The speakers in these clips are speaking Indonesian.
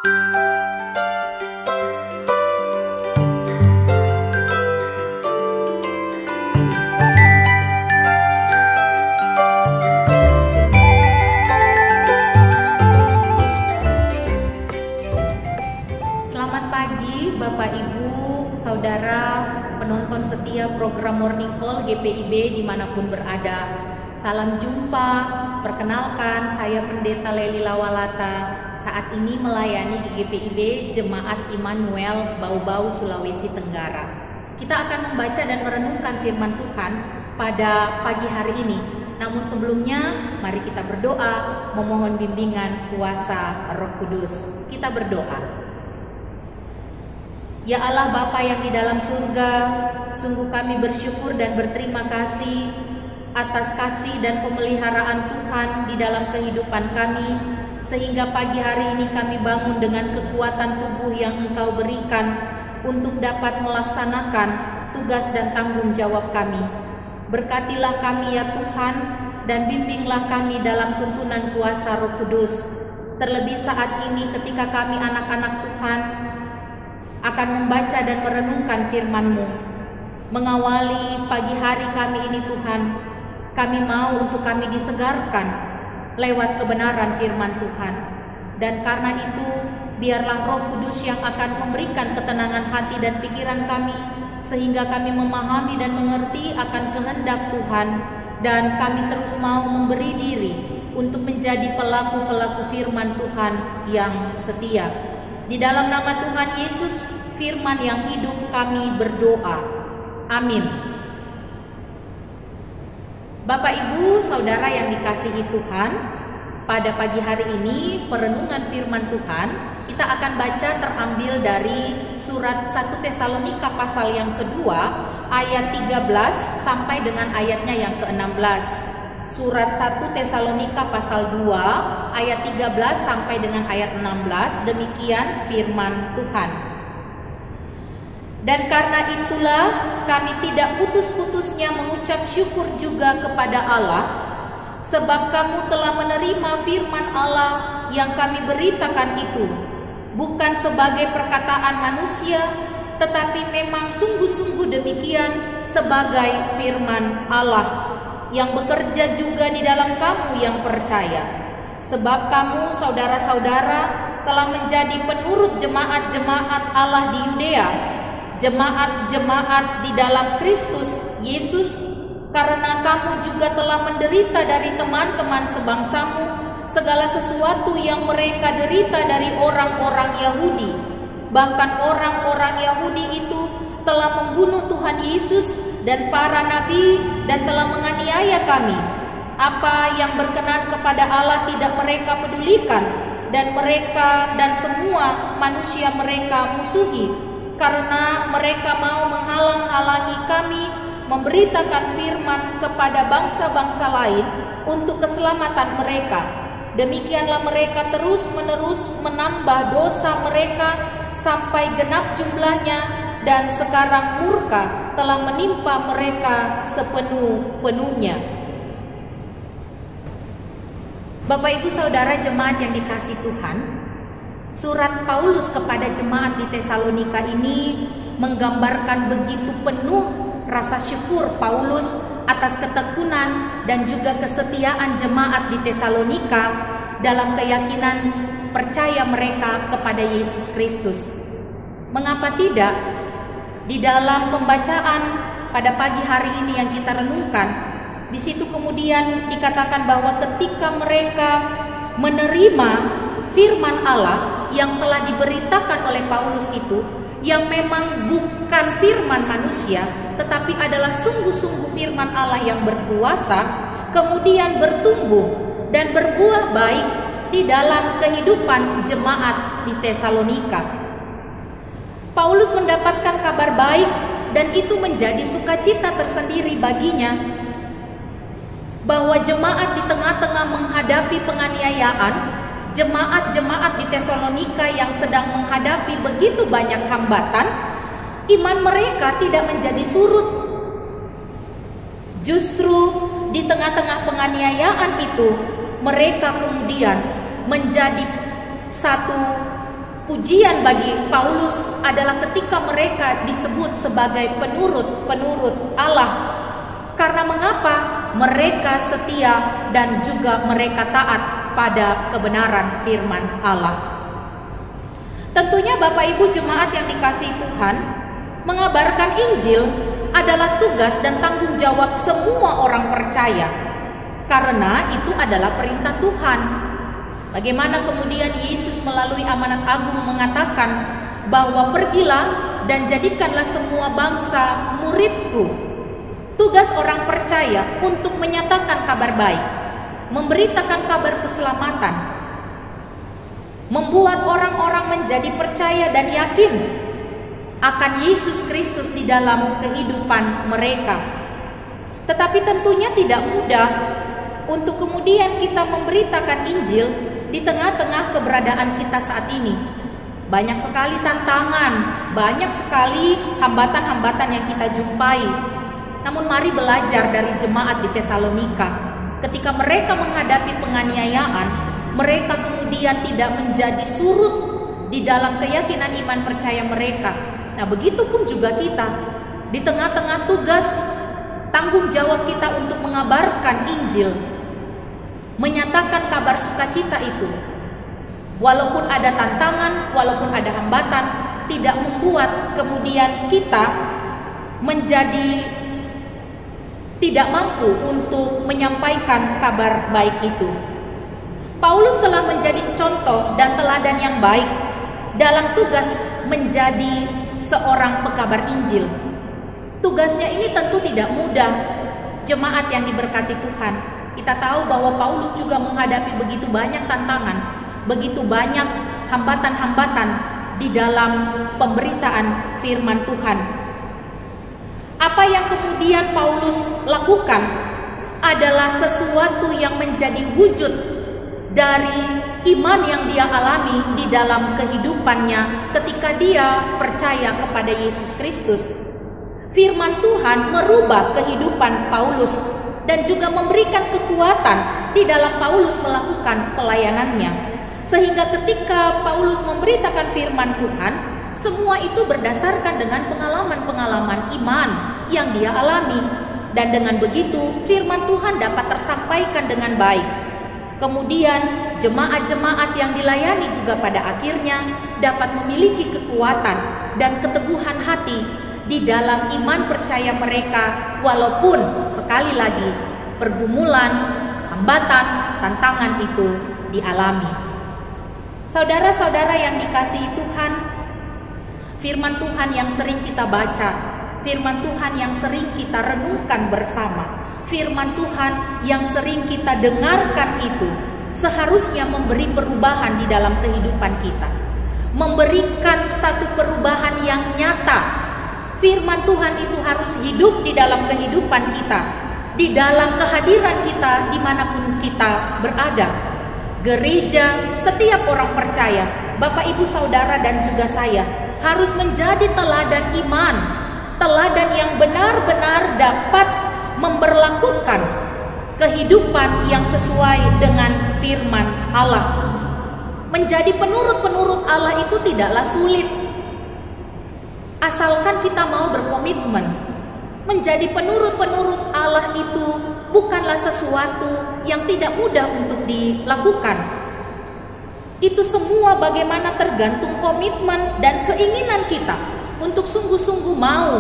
Selamat pagi Bapak Ibu, Saudara, penonton setia program Morning Call GPIB dimanapun berada. Salam jumpa, perkenalkan saya Pendeta Leli Lawalata. Saat ini melayani di GPIB Jemaat Immanuel Bau-Bau, Sulawesi Tenggara. Kita akan membaca dan merenungkan firman Tuhan pada pagi hari ini. Namun sebelumnya, mari kita berdoa memohon bimbingan kuasa Roh Kudus. Kita berdoa. Ya Allah Bapa yang di dalam surga, sungguh kami bersyukur dan berterima kasih atas kasih dan pemeliharaan Tuhan di dalam kehidupan kami, sehingga pagi hari ini kami bangun dengan kekuatan tubuh yang Engkau berikan untuk dapat melaksanakan tugas dan tanggung jawab kami. Berkatilah kami ya Tuhan, dan bimbinglah kami dalam tuntunan kuasa Roh Kudus. Terlebih saat ini ketika kami anak-anak Tuhan akan membaca dan merenungkan firman-Mu. Mengawali pagi hari kami ini Tuhan, kami mau untuk kami disegarkan lewat kebenaran firman Tuhan. Dan karena itu, biarlah Roh Kudus yang akan memberikan ketenangan hati dan pikiran kami, sehingga kami memahami dan mengerti akan kehendak Tuhan, dan kami terus mau memberi diri untuk menjadi pelaku-pelaku firman Tuhan yang setia. Di dalam nama Tuhan Yesus, firman yang hidup, kami berdoa. Amin. Bapak Ibu, Saudara yang dikasihi Tuhan, pada pagi hari ini perenungan firman Tuhan kita akan baca terambil dari surat 1 Tesalonika pasal yang kedua ayat 13 sampai dengan ayatnya yang ke-16. Surat 1 Tesalonika pasal 2 ayat 13 sampai dengan ayat 16, demikian firman Tuhan. Dan karena itulah kami tidak putus-putusnya mengucap syukur juga kepada Allah, sebab kamu telah menerima firman Allah yang kami beritakan itu, bukan sebagai perkataan manusia, tetapi memang sungguh-sungguh demikian sebagai firman Allah, yang bekerja juga di dalam kamu yang percaya. Sebab kamu saudara-saudara telah menjadi penurut jemaat-jemaat Allah di Yudea, jemaat-jemaat di dalam Kristus Yesus, karena kamu juga telah menderita dari teman-teman sebangsamu segala sesuatu yang mereka derita dari orang-orang Yahudi. Bahkan orang-orang Yahudi itu telah membunuh Tuhan Yesus dan para nabi dan telah menganiaya kami. Apa yang berkenan kepada Allah tidak mereka pedulikan, dan mereka dan semua manusia mereka musuhi, karena mereka mau menghalang-halangi kami memberitakan firman kepada bangsa-bangsa lain untuk keselamatan mereka. Demikianlah mereka terus-menerus menambah dosa mereka sampai genap jumlahnya, dan sekarang murka telah menimpa mereka sepenuh-penuhnya. Bapak Ibu Saudara jemaat yang dikasihi Tuhan, surat Paulus kepada jemaat di Tesalonika ini menggambarkan begitu penuh rasa syukur Paulus atas ketekunan dan juga kesetiaan jemaat di Tesalonika dalam keyakinan percaya mereka kepada Yesus Kristus. Mengapa tidak? Di dalam pembacaan pada pagi hari ini yang kita renungkan, di situ kemudian dikatakan bahwa ketika mereka menerima firman Allah yang telah diberitakan oleh Paulus itu, yang memang bukan firman manusia, tetapi adalah sungguh-sungguh firman Allah yang berkuasa, kemudian bertumbuh dan berbuah baik di dalam kehidupan jemaat di Tesalonika. Paulus mendapatkan kabar baik, dan itu menjadi sukacita tersendiri baginya, bahwa jemaat di tengah-tengah menghadapi penganiayaan, jemaat-jemaat di Tesalonika yang sedang menghadapi begitu banyak hambatan, iman mereka tidak menjadi surut. Justru di tengah-tengah penganiayaan itu, mereka kemudian menjadi satu pujian bagi Paulus adalah ketika mereka disebut sebagai penurut Allah. Karena mengapa? Mereka setia dan juga mereka taat pada kebenaran firman Allah. Tentunya Bapak Ibu jemaat yang dikasihi Tuhan, mengabarkan Injil adalah tugas dan tanggung jawab semua orang percaya, karena itu adalah perintah Tuhan. Bagaimana kemudian Yesus melalui amanat agung mengatakan bahwa pergilah dan jadikanlah semua bangsa muridku. Tugas orang percaya untuk menyatakan kabar baik, memberitakan kabar keselamatan, membuat orang-orang menjadi percaya dan yakin akan Yesus Kristus di dalam kehidupan mereka. Tetapi tentunya tidak mudah untuk kemudian kita memberitakan Injil di tengah-tengah keberadaan kita saat ini. Banyak sekali tantangan, banyak sekali hambatan-hambatan yang kita jumpai. Namun mari belajar dari jemaat di Tesalonika. Ketika mereka menghadapi penganiayaan, mereka kemudian tidak menjadi surut di dalam keyakinan iman percaya mereka. Nah, begitu pun juga kita. Di tengah-tengah tugas, tanggung jawab kita untuk mengabarkan Injil, menyatakan kabar sukacita itu, walaupun ada tantangan, walaupun ada hambatan, tidak membuat kemudian kita menjadi tidak mampu untuk menyampaikan kabar baik itu. Paulus telah menjadi contoh dan teladan yang baik dalam tugas menjadi seorang pekabar Injil. Tugasnya ini tentu tidak mudah, jemaat yang diberkati Tuhan. Kita tahu bahwa Paulus juga menghadapi begitu banyak tantangan, begitu banyak hambatan-hambatan di dalam pemberitaan firman Tuhan. Apa yang kemudian Paulus lakukan adalah sesuatu yang menjadi wujud dari iman yang dia alami di dalam kehidupannya ketika dia percaya kepada Yesus Kristus. Firman Tuhan merubah kehidupan Paulus dan juga memberikan kekuatan di dalam Paulus melakukan pelayanannya. Sehingga ketika Paulus memberitakan firman Tuhan, semua itu berdasarkan dengan pengalaman-pengalaman iman yang dia alami. Dan dengan begitu firman Tuhan dapat tersampaikan dengan baik. Kemudian jemaat-jemaat yang dilayani juga pada akhirnya dapat memiliki kekuatan dan keteguhan hati di dalam iman percaya mereka, walaupun sekali lagi pergumulan, hambatan, tantangan itu dialami. Saudara-saudara yang dikasihi Tuhan, firman Tuhan yang sering kita baca, firman Tuhan yang sering kita renungkan bersama, firman Tuhan yang sering kita dengarkan itu seharusnya memberi perubahan di dalam kehidupan kita, memberikan satu perubahan yang nyata. Firman Tuhan itu harus hidup di dalam kehidupan kita, di dalam kehadiran kita dimanapun kita berada. Gereja, setiap orang percaya, Bapak Ibu Saudara dan juga saya, harus menjadi teladan iman, teladan yang benar-benar dapat memberlakukan kehidupan yang sesuai dengan firman Allah. Menjadi penurut-penurut Allah itu tidaklah sulit, asalkan kita mau berkomitmen. Menjadi penurut-penurut Allah itu bukanlah sesuatu yang tidak mudah untuk dilakukan. Itu semua bagaimana tergantung komitmen dan keinginan kita untuk sungguh-sungguh mau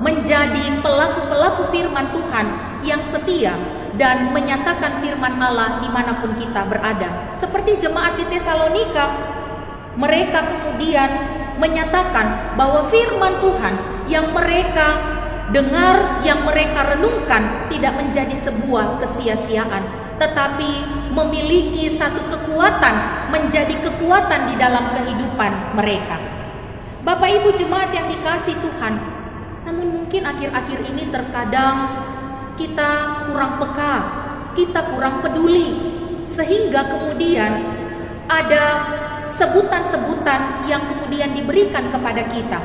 menjadi pelaku-pelaku firman Tuhan yang setia dan menyatakan firman Allah dimanapun kita berada. Seperti jemaat di Tesalonika, mereka kemudian menyatakan bahwa firman Tuhan yang mereka dengar, yang mereka renungkan tidak menjadi sebuah kesia-siaan, tetapi memiliki satu kekuatan, menjadi kekuatan di dalam kehidupan mereka. Bapak Ibu jemaat yang dikasihi Tuhan, namun mungkin akhir-akhir ini terkadang kita kurang peka, kita kurang peduli, sehingga kemudian ada sebutan-sebutan yang kemudian diberikan kepada kita.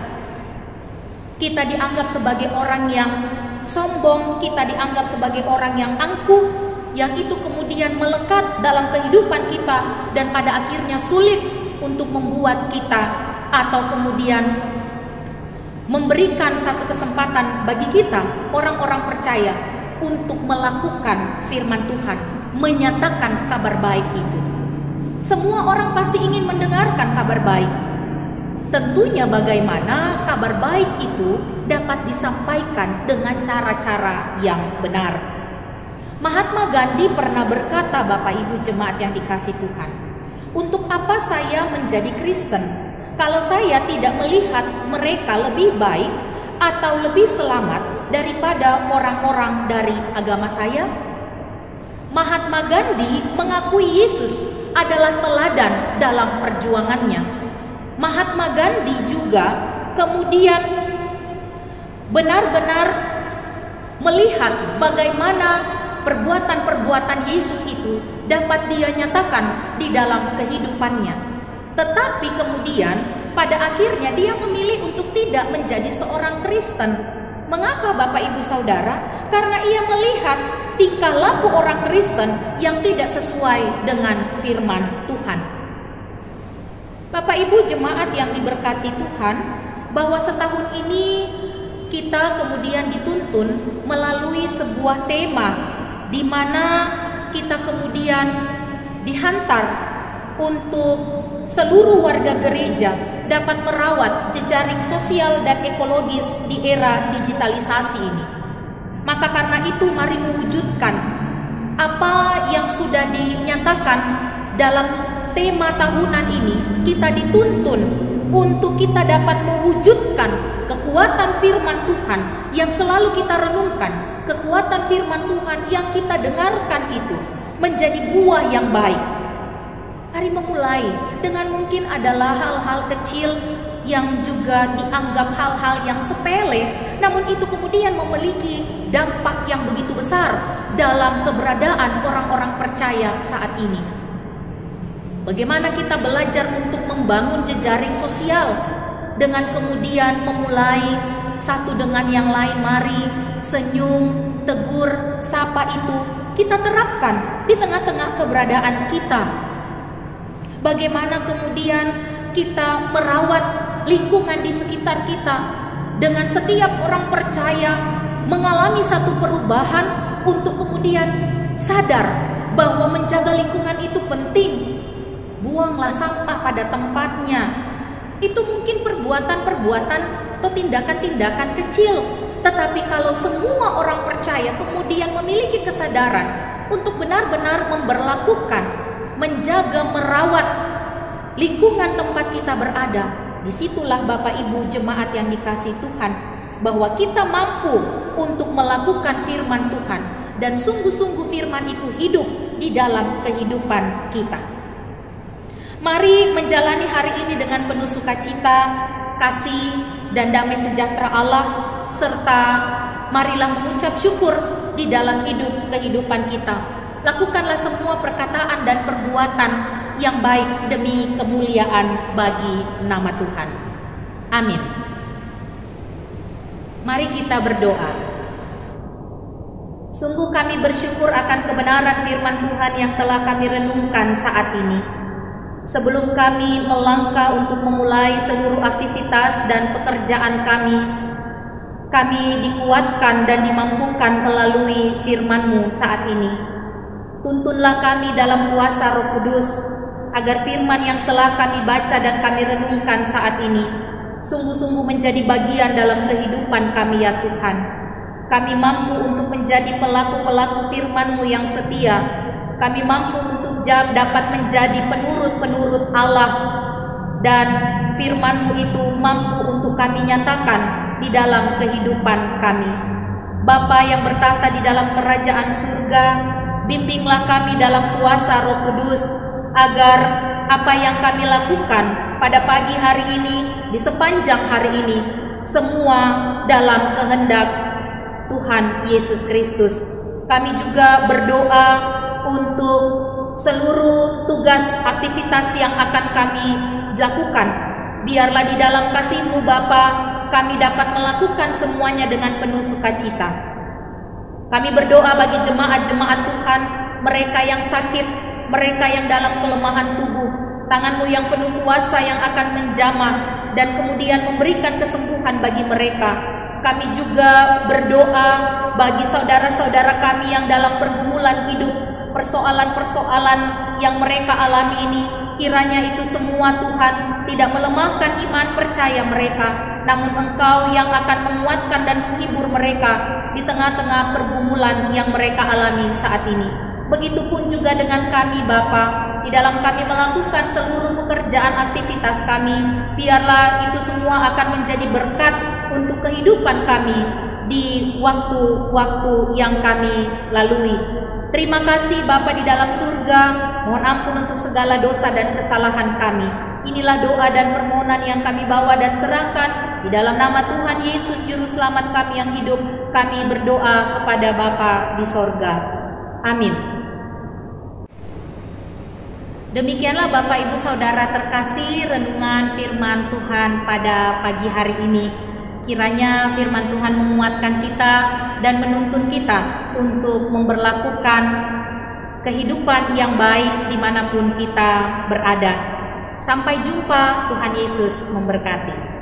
Kita dianggap sebagai orang yang sombong, kita dianggap sebagai orang yang angkuh, yang itu kemudian melekat dalam kehidupan kita dan pada akhirnya sulit untuk membuat kita atau kemudian memberikan satu kesempatan bagi kita, orang-orang percaya, untuk melakukan firman Tuhan, menyatakan kabar baik itu. Semua orang pasti ingin mendengarkan kabar baik. Tentunya bagaimana kabar baik itu dapat disampaikan dengan cara-cara yang benar. Mahatma Gandhi pernah berkata, Bapak Ibu jemaat yang dikasihi Tuhan, untuk apa saya menjadi Kristen kalau saya tidak melihat mereka lebih baik atau lebih selamat daripada orang-orang dari agama saya? Mahatma Gandhi mengakui Yesus adalah teladan dalam perjuangannya. Mahatma Gandhi juga kemudian benar-benar melihat bagaimana perbuatan-perbuatan Yesus itu dapat dia nyatakan di dalam kehidupannya. Tetapi kemudian pada akhirnya dia memilih untuk tidak menjadi seorang Kristen. Mengapa Bapak Ibu Saudara? Karena ia melihat tingkah laku orang Kristen yang tidak sesuai dengan firman Tuhan. Bapak Ibu jemaat yang diberkati Tuhan, bahwa setahun ini kita kemudian dituntun melalui sebuah tema di mana kita kemudian dihantar untuk seluruh warga gereja dapat merawat jejaring sosial dan ekologis di era digitalisasi ini. Maka karena itu mari mewujudkan apa yang sudah dinyatakan dalam tema tahunan ini. Kita dituntun untuk kita dapat mewujudkan kekuatan firman Tuhan yang selalu kita renungkan, kekuatan firman Tuhan yang kita dengarkan itu menjadi buah yang baik. Mari memulai dengan mungkin adalah hal-hal kecil yang juga dianggap hal-hal yang sepele, namun itu kemudian memiliki dampak yang begitu besar dalam keberadaan orang-orang percaya saat ini. Bagaimana kita belajar untuk membangun jejaring sosial dengan kemudian memulai satu dengan yang lain. Mari senyum, tegur, sapa itu kita terapkan di tengah-tengah keberadaan kita. Bagaimana kemudian kita merawat lingkungan di sekitar kita dengan setiap orang percaya mengalami satu perubahan untuk kemudian sadar bahwa menjaga lingkungan itu penting. Buanglah sampah pada tempatnya. Itu mungkin perbuatan-perbuatan atau tindakan-tindakan kecil, tetapi kalau semua orang percaya kemudian memiliki kesadaran untuk benar-benar memberlakukan, menjaga, merawat lingkungan tempat kita berada, disitulah Bapak Ibu jemaat yang dikasihi Tuhan, bahwa kita mampu untuk melakukan firman Tuhan, dan sungguh-sungguh firman itu hidup di dalam kehidupan kita. Mari menjalani hari ini dengan penuh sukacita, kasih, dan damai sejahtera Allah, serta marilah mengucap syukur di dalam kehidupan kita. Lakukanlah semua perkataan dan perbuatan yang baik demi kemuliaan bagi nama Tuhan. Amin. Mari kita berdoa. Sungguh kami bersyukur akan kebenaran firman Tuhan yang telah kami renungkan saat ini. Sebelum kami melangkah untuk memulai seluruh aktivitas dan pekerjaan kami dikuatkan dan dimampukan melalui firman-Mu saat ini. Tuntunlah kami dalam kuasa Roh Kudus, agar firman yang telah kami baca dan kami renungkan saat ini sungguh-sungguh menjadi bagian dalam kehidupan kami ya Tuhan. Kami mampu untuk menjadi pelaku-pelaku firman-Mu yang setia. Kami mampu untuk dapat menjadi penurut-penurut Allah, dan firman-Mu itu mampu untuk kami nyatakan di dalam kehidupan kami. Bapa yang bertahta di dalam kerajaan surga, bimbinglah kami dalam kuasa Roh Kudus, agar apa yang kami lakukan pada pagi hari ini, di sepanjang hari ini, semua dalam kehendak Tuhan Yesus Kristus. Kami juga berdoa untuk seluruh tugas aktivitas yang akan kami lakukan. Biarlah di dalam kasih-Mu Bapa, kami dapat melakukan semuanya dengan penuh sukacita. Kami berdoa bagi jemaat-jemaat Tuhan, mereka yang sakit, mereka yang dalam kelemahan tubuh, Tangan-Mu yang penuh kuasa yang akan menjamah dan kemudian memberikan kesembuhan bagi mereka. Kami juga berdoa bagi saudara-saudara kami yang dalam pergumulan hidup, persoalan-persoalan yang mereka alami ini. Kiranya itu semua Tuhan tidak melemahkan iman percaya mereka, namun Engkau yang akan menguatkan dan menghibur mereka di tengah-tengah pergumulan yang mereka alami saat ini. Begitupun juga dengan kami Bapa, di dalam kami melakukan seluruh pekerjaan aktivitas kami, biarlah itu semua akan menjadi berkat untuk kehidupan kami di waktu-waktu yang kami lalui. Terima kasih Bapa di dalam surga, mohon ampun untuk segala dosa dan kesalahan kami. Inilah doa dan permohonan yang kami bawa dan serahkan di dalam nama Tuhan Yesus Juru Selamat kami yang hidup. Kami berdoa kepada Bapa di sorga. Amin. Demikianlah Bapak Ibu Saudara terkasih, renungan firman Tuhan pada pagi hari ini. Kiranya firman Tuhan menguatkan kita dan menuntun kita untuk memberlakukan kehidupan yang baik dimanapun kita berada. Sampai jumpa, Tuhan Yesus memberkati.